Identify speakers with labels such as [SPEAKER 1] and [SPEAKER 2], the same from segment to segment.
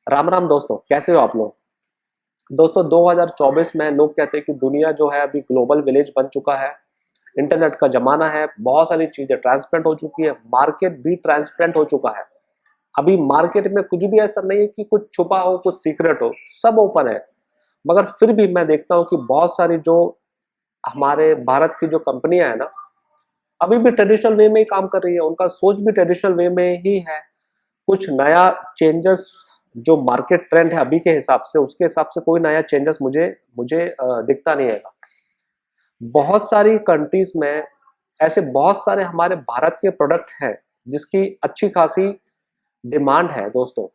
[SPEAKER 1] राम राम दोस्तों, कैसे हो आप लोग। दोस्तों 2024 में लोग कहते हैं कि दुनिया जो है अभी ग्लोबल विलेज बन चुका है। इंटरनेट का जमाना है, बहुत सारी चीजें ट्रांसपेरेंट हो चुकी है, मार्केट भी ट्रांसपेरेंट हो चुका है। अभी मार्केट में कुछ भी ऐसा नहीं है कि कुछ छुपा हो, कुछ सीक्रेट हो, सब ओपन है। मगर फिर भी मैं देखता हूँ कि बहुत सारी जो हमारे भारत की जो कंपनियां है ना, अभी भी ट्रेडिशनल वे में ही काम कर रही है। उनका सोच भी ट्रेडिशनल वे में ही है। कुछ नया चेंजेस जो मार्केट ट्रेंड है अभी के हिसाब से, उसके हिसाब से कोई नया चेंजेस मुझे मुझे दिखता नहीं है। बहुत सारी कंट्रीज में ऐसे बहुत सारे हमारे भारत के प्रोडक्ट हैं जिसकी अच्छी खासी डिमांड है दोस्तों।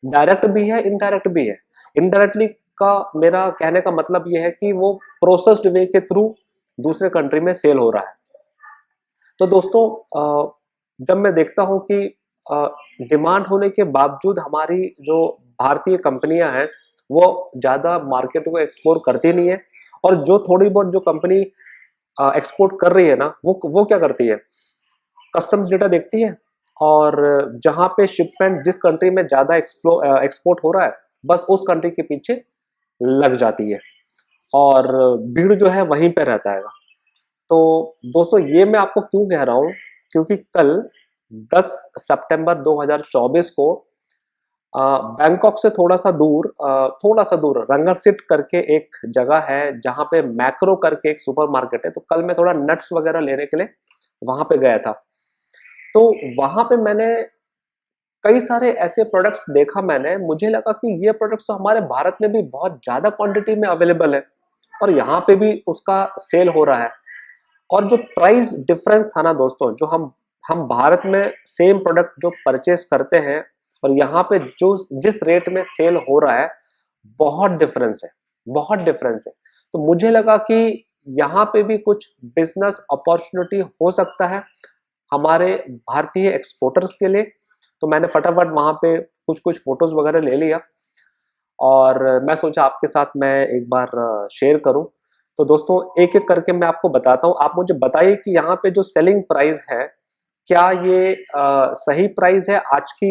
[SPEAKER 1] डायरेक्ट भी है, इनडायरेक्ट भी है। इनडायरेक्टली का मेरा कहने का मतलब यह है कि वो प्रोसेस्ड वे के थ्रू दूसरे कंट्री में सेल हो रहा है। तो दोस्तों जब मैं देखता हूं कि डिमांड होने के बावजूद हमारी जो भारतीय कंपनियां हैं वो ज़्यादा मार्केट को एक्सप्लोर करती नहीं है, और जो थोड़ी बहुत जो कंपनी एक्सपोर्ट कर रही है ना, वो क्या करती है, कस्टम्स डेटा देखती है, और जहां पे शिपमेंट जिस कंट्री में ज़्यादा एक्सपोर्ट हो रहा है बस उस कंट्री के पीछे लग जाती है, और भीड़ जो है वहीं पे रहता है। तो दोस्तों ये मैं आपको क्यों कह रहा हूं, क्योंकि कल 10 सितंबर 2024 को बैंकॉक से थोड़ा सा दूर रंगासिट करके एक जगह है जहां पे मैक्रो करके एक सुपरमार्केट है। तो कल मैं थोड़ा नट्स वगैरह लेने के लिए वहां पे गया था। तो वहां पे मैंने कई सारे ऐसे प्रोडक्ट्स देखा। मैंने मुझे लगा कि ये प्रोडक्ट्स तो हमारे भारत में भी बहुत ज्यादा क्वांटिटी में अवेलेबल है और यहाँ पे भी उसका सेल हो रहा है। और जो प्राइस डिफरेंस था ना दोस्तों, जो हम भारत में सेम प्रोडक्ट जो परचेस करते हैं और यहाँ पे जो जिस रेट में सेल हो रहा है, बहुत डिफरेंस है, बहुत डिफरेंस है। तो मुझे लगा कि यहाँ पे भी कुछ बिजनेस अपॉर्चुनिटी हो सकता है हमारे भारतीय एक्सपोर्टर्स के लिए। तो मैंने फटाफट वहां पे कुछ कुछ फोटोज वगैरह ले लिया और मैं सोचा आपके साथ मैं एक बार शेयर करूं। तो दोस्तों एक एक करके मैं आपको बताता हूं, आप मुझे बताइए कि यहाँ पे जो सेलिंग प्राइस है क्या ये सही प्राइस है आज की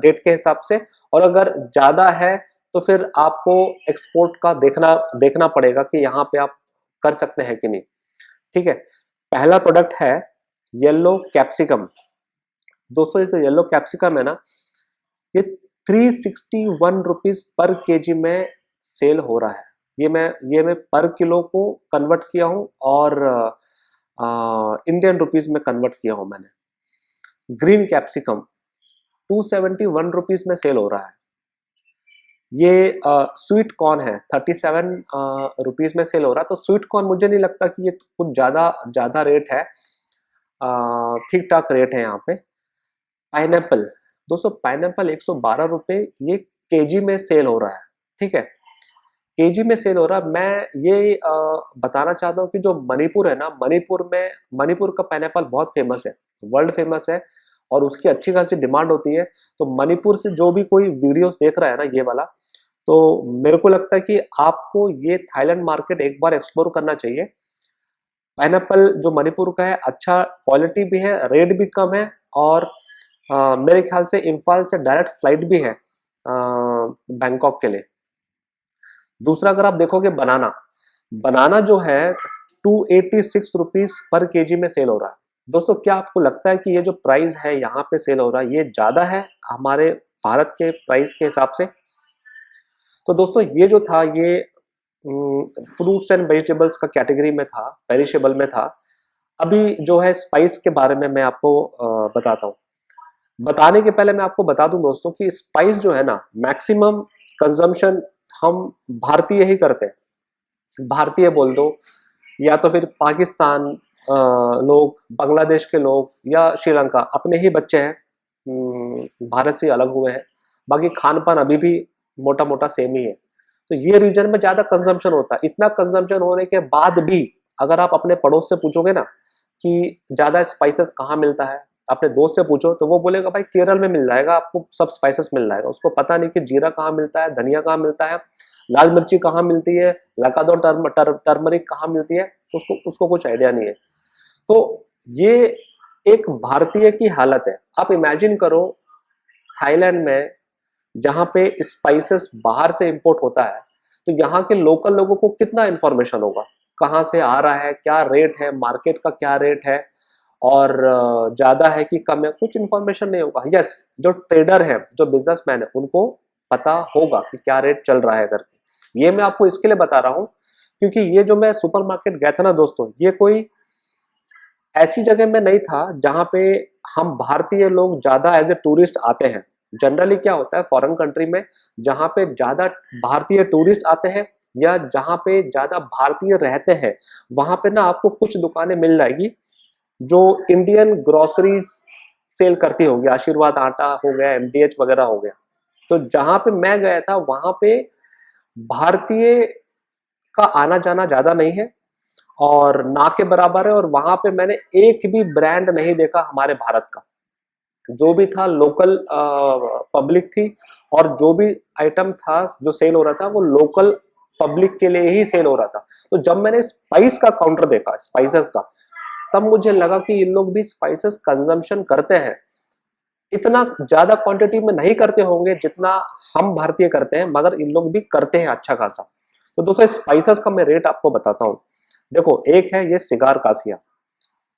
[SPEAKER 1] डेट के हिसाब से, और अगर ज्यादा है तो फिर आपको एक्सपोर्ट का देखना देखना पड़ेगा कि यहाँ पे आप कर सकते हैं कि नहीं। ठीक है, पहला प्रोडक्ट है येलो कैप्सिकम। दोस्तों ये जो येलो कैप्सिकम है ना, ये 361 रुपीज पर केजी में सेल हो रहा है। ये मैं पर किलो को कन्वर्ट किया हूं और इंडियन रुपीज में कन्वर्ट किया हूं मैंने। ग्रीन कैप्सिकम 271 रुपीज में सेल हो रहा है। ये स्वीट कॉर्न है, 37 रुपीज में सेल हो रहा है। तो स्वीट कॉर्न मुझे नहीं लगता कि ये कुछ ज्यादा ज्यादा रेट है, ठीक ठाक रेट है यहाँ पे। पाइनएप्पल, दोस्तों पाइनएप्पल 112 रुपए ये केजी में सेल हो रहा है। ठीक है, केजी में सेल हो रहा है। मैं ये बताना चाहता हूँ कि जो मणिपुर है ना, मणिपुर का पाइनएप्पल बहुत फेमस है, वर्ल्ड फेमस है, और उसकी अच्छी खासी डिमांड होती है। तो मणिपुर से जो भी कोई वीडियोस देख रहा है ना ये वाला, तो मेरे को लगता है कि आपको ये थाईलैंड मार्केट एक बार एक्सप्लोर करना चाहिए। पाइनएप्पल जो मणिपुर का है अच्छा क्वालिटी भी है, रेट भी कम है, और मेरे ख्याल से इम्फाल से डायरेक्ट फ्लाइट भी है बैंकॉक के लिए। दूसरा अगर आप देखोगे बनाना, बनाना जो है 286 रुपीज पर केजी में सेल हो रहा है। दोस्तों क्या आपको लगता है कि ये जो प्राइस है यहाँ पे सेल हो रहा है ये ज्यादा है हमारे भारत के प्राइस के हिसाब से? तो दोस्तों ये जो था ये फ्रूट्स एंड वेजिटेबल्स का कैटेगरी में था, पेरिशेबल में था। अभी जो है स्पाइस के बारे में मैं आपको बताता हूँ। बताने के पहले मैं आपको बता दूं दोस्तों कि स्पाइस जो है ना, मैक्सिमम कंजम्पशन हम भारतीय ही करते हैं। भारतीय बोल दो या तो फिर पाकिस्तान लोग, बांग्लादेश के लोग, या श्रीलंका, अपने ही बच्चे हैं, भारत से अलग हुए हैं। बाकी खान पान अभी भी मोटा मोटा सेम ही है। तो ये रीजन में ज्यादा कंजम्पशन होता है। इतना कंजम्पशन होने के बाद भी अगर आप अपने पड़ोस से पूछोगे ना कि ज्यादा स्पाइसेस कहाँ मिलता है, अपने दोस्त से पूछो तो वो बोलेगा भाई केरल में मिल जाएगा, आपको सब स्पाइसेस मिल जाएगा। उसको पता नहीं कि जीरा कहाँ मिलता है, धनिया कहाँ मिलता है, लाल मिर्ची कहाँ मिलती है, लकादो टर्मरिक कहाँ मिलती है, तो उसको कुछ आइडिया नहीं है। तो ये एक भारतीय की हालत है। आप इमेजिन करो थाईलैंड में जहाँ पे स्पाइसेस बाहर से इंपोर्ट होता है, तो यहाँ के लोकल लोगों को कितना इंफॉर्मेशन होगा, कहाँ से आ रहा है, क्या रेट है, मार्केट का क्या रेट है, और ज्यादा है कि कम है, कुछ इंफॉर्मेशन नहीं होगा। यस, जो ट्रेडर है, जो बिजनेसमैन है, उनको पता होगा कि क्या रेट चल रहा है करके। ये मैं आपको इसके लिए बता रहा हूँ क्योंकि ये जो मैं सुपरमार्केट गया था ना दोस्तों, ये कोई ऐसी जगह में नहीं था जहां पे हम भारतीय लोग ज्यादा एज ए टूरिस्ट आते हैं। जनरली क्या होता है फॉरेन कंट्री में, जहां पे ज्यादा भारतीय टूरिस्ट आते हैं या जहां पे ज्यादा भारतीय रहते हैं, वहां पे ना आपको कुछ दुकानें मिल जाएगी जो इंडियन ग्रोसरीज सेल करती होगी, आशीर्वाद आटा हो गया, एमडीएच वगैरह हो गया। तो जहां पे मैं गया था वहां पे भारतीय का आना जाना ज्यादा नहीं है और ना के बराबर है, और वहां पे मैंने एक भी ब्रांड नहीं देखा हमारे भारत का। जो भी था लोकल पब्लिक थी, और जो भी आइटम था जो सेल हो रहा था वो लोकल पब्लिक के लिए ही सेल हो रहा था। तो जब मैंने स्पाइस का काउंटर देखा, स्पाइसेस का, तब मुझे लगा कि इन लोग भी स्पाइसेस कंजम्पशन करते हैं। इतना ज्यादा क्वांटिटी में नहीं करते होंगे जितना हम भारतीय करते हैं, मगर इन लोग भी करते हैं अच्छा खासा। तो दोस्तों स्पाइसेस का मैं रेट आपको बताता हूँ। देखो, एक है ये सिगार कासिया,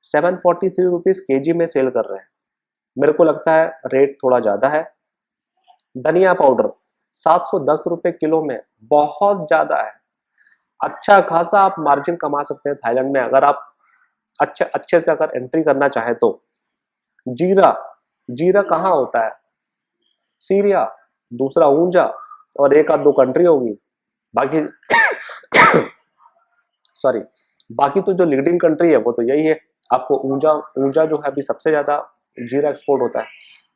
[SPEAKER 1] 743 रुपीज केजी में सेल कर रहे हैं। मेरे को लगता है रेट थोड़ा ज्यादा है। धनिया पाउडर 710 रुपए किलो में, बहुत ज्यादा है। अच्छा खासा आप मार्जिन कमा सकते हैं थाईलैंड में अगर आप अच्छे से अगर एंट्री करना चाहे तो। जीरा, जीरा कहाँ होता है? सीरिया, दूसरा ऊंजा, और एक आध दो कंट्री होगी, बाकी सॉरी, बाकी तो जो लीडिंग कंट्री है वो तो यही है। आपको ऊंजा जो है अभी सबसे ज्यादा जीरा एक्सपोर्ट होता है।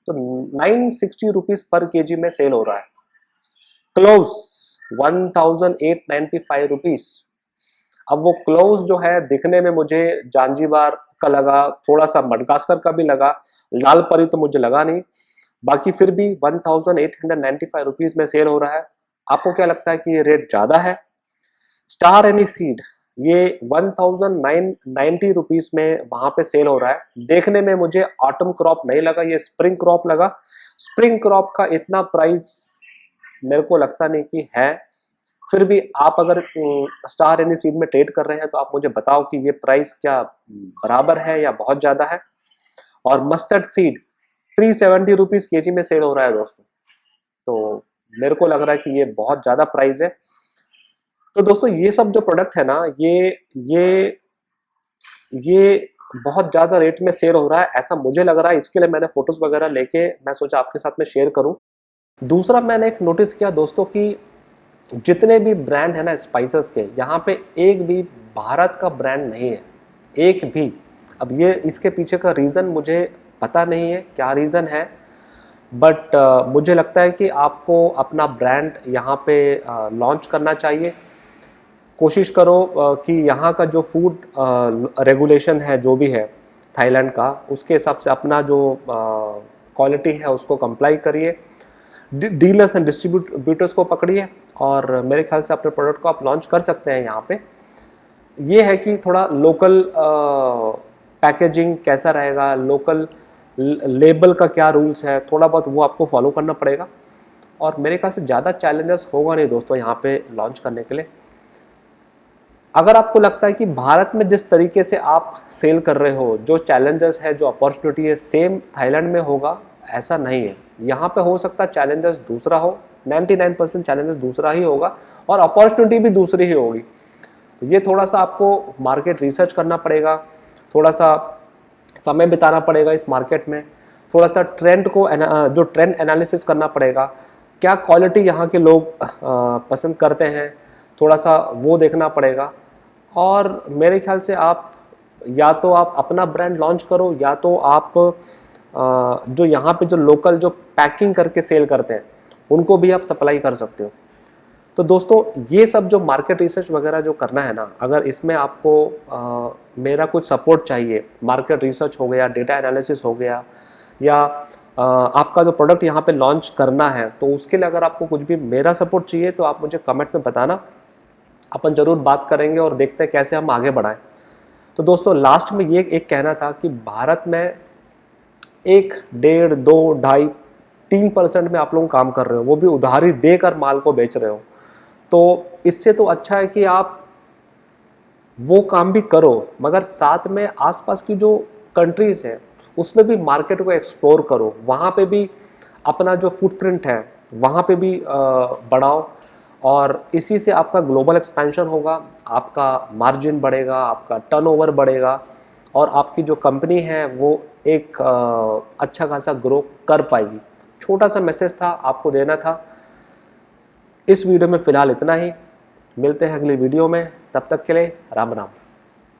[SPEAKER 1] तो 960 रुपीज पर केजी में सेल हो रहा है। Cloves 1895 rupees. अब वो क्लोव्स जो है दिखने में मुझे जांजीबार का लगा, थोड़ा सा मडगास्कर का भी लगा, लाल परी तो मुझे लगा नहीं, बाकी फिर भी 1895 रुपीज में सेल हो रहा है। आपको क्या लगता है कि ये रेट ज्यादा है? स्टार एनी सीड, ये 1990 रुपीज में वहां पे सेल हो रहा है। देखने में मुझे ऑटम क्रॉप नहीं लगा, ये स्प्रिंग क्रॉप लगा। स्प्रिंग क्रॉप का इतना प्राइस मेरे को लगता नहीं कि है। फिर भी आप अगर स्टार एनी सीड में ट्रेड कर रहे हैं तो आप मुझे बताओ कि ये प्राइस क्या बराबर है या बहुत ज्यादा है। और मस्टर्ड सीड 370 रुपीज केजी में सेल हो रहा है दोस्तों। तो मेरे को लग रहा है कि ये बहुत ज्यादा प्राइस है। तो दोस्तों ये सब जो प्रोडक्ट है ना, ये बहुत ज्यादा रेट में सेल हो रहा है ऐसा मुझे लग रहा है। इसके लिए मैंने फोटोज वगैरह लेके मैं सोचा आपके साथ में शेयर करूं। दूसरा मैंने एक नोटिस किया दोस्तों कि जितने भी ब्रांड है ना स्पाइसेस के, यहाँ पे एक भी भारत का ब्रांड नहीं है, एक भी। अब ये इसके पीछे का रीज़न मुझे पता नहीं है क्या रीज़न है, बट मुझे लगता है कि आपको अपना ब्रांड यहाँ पे लॉन्च करना चाहिए। कोशिश करो कि यहाँ का जो फूड रेगुलेशन है जो भी है थाईलैंड का, उसके हिसाब से अपना जो क्वालिटी है उसको कंप्लाई करिए। डीलर्स एंड डिस्ट्रीब्यूटर्स को पकड़िए और मेरे ख्याल से अपने प्रोडक्ट को आप लॉन्च कर सकते हैं यहाँ पे। ये है कि थोड़ा लोकल पैकेजिंग कैसा रहेगा, लोकल लेबल का क्या रूल्स है, थोड़ा बहुत वो आपको फॉलो करना पड़ेगा। और मेरे ख्याल से ज़्यादा चैलेंजेस होगा नहीं दोस्तों यहाँ पे लॉन्च करने के लिए। अगर आपको लगता है कि भारत में जिस तरीके से आप सेल कर रहे हो, जो चैलेंजेस है, जो अपॉर्चुनिटी है, सेम थाईलैंड में होगा, ऐसा नहीं है। यहाँ पे हो सकता है चैलेंजेस दूसरा हो, 99% चैलेंजेस दूसरा ही होगा और अपॉर्चुनिटी भी दूसरी ही होगी। तो ये थोड़ा सा आपको मार्केट रिसर्च करना पड़ेगा, थोड़ा सा समय बिताना पड़ेगा इस मार्केट में, थोड़ा सा ट्रेंड को जो ट्रेंड एनालिसिस करना पड़ेगा, क्या क्वालिटी यहाँ के लोग पसंद करते हैं, थोड़ा सा वो देखना पड़ेगा। और मेरे ख्याल से आप या तो आप अपना ब्रांड लॉन्च करो, या तो आप जो यहाँ पे जो लोकल जो पैकिंग करके सेल करते हैं उनको भी आप सप्लाई कर सकते हो। तो दोस्तों ये सब जो मार्केट रिसर्च वगैरह जो करना है ना, अगर इसमें आपको मेरा कुछ सपोर्ट चाहिए, मार्केट रिसर्च हो गया, डेटा एनालिसिस हो गया, या आपका जो प्रोडक्ट यहाँ पे लॉन्च करना है, तो उसके लिए अगर आपको कुछ भी मेरा सपोर्ट चाहिए तो आप मुझे कमेंट में बताना, अपन ज़रूर बात करेंगे और देखते हैं कैसे हम आगे बढ़ाएं। तो दोस्तों लास्ट में ये एक कहना था कि भारत में 1, 1.5, 2, 2.5, 3% में आप लोग काम कर रहे हो, वो भी उधारी देकर माल को बेच रहे हो। तो इससे तो अच्छा है कि आप वो काम भी करो, मगर साथ में आसपास की जो कंट्रीज़ हैं उसमें भी मार्केट को एक्सप्लोर करो, वहाँ पे भी अपना जो फुटप्रिंट है वहाँ पे भी बढ़ाओ, और इसी से आपका ग्लोबल एक्सपेंशन होगा, आपका मार्जिन बढ़ेगा, आपका टर्नओवर बढ़ेगा, और आपकी जो कंपनी है वो एक अच्छा खासा ग्रो कर पाएगी। छोटा सा मैसेज था, आपको देना था। इस वीडियो में फ़िलहाल इतना ही, मिलते हैं अगली वीडियो में, तब तक के लिए राम राम।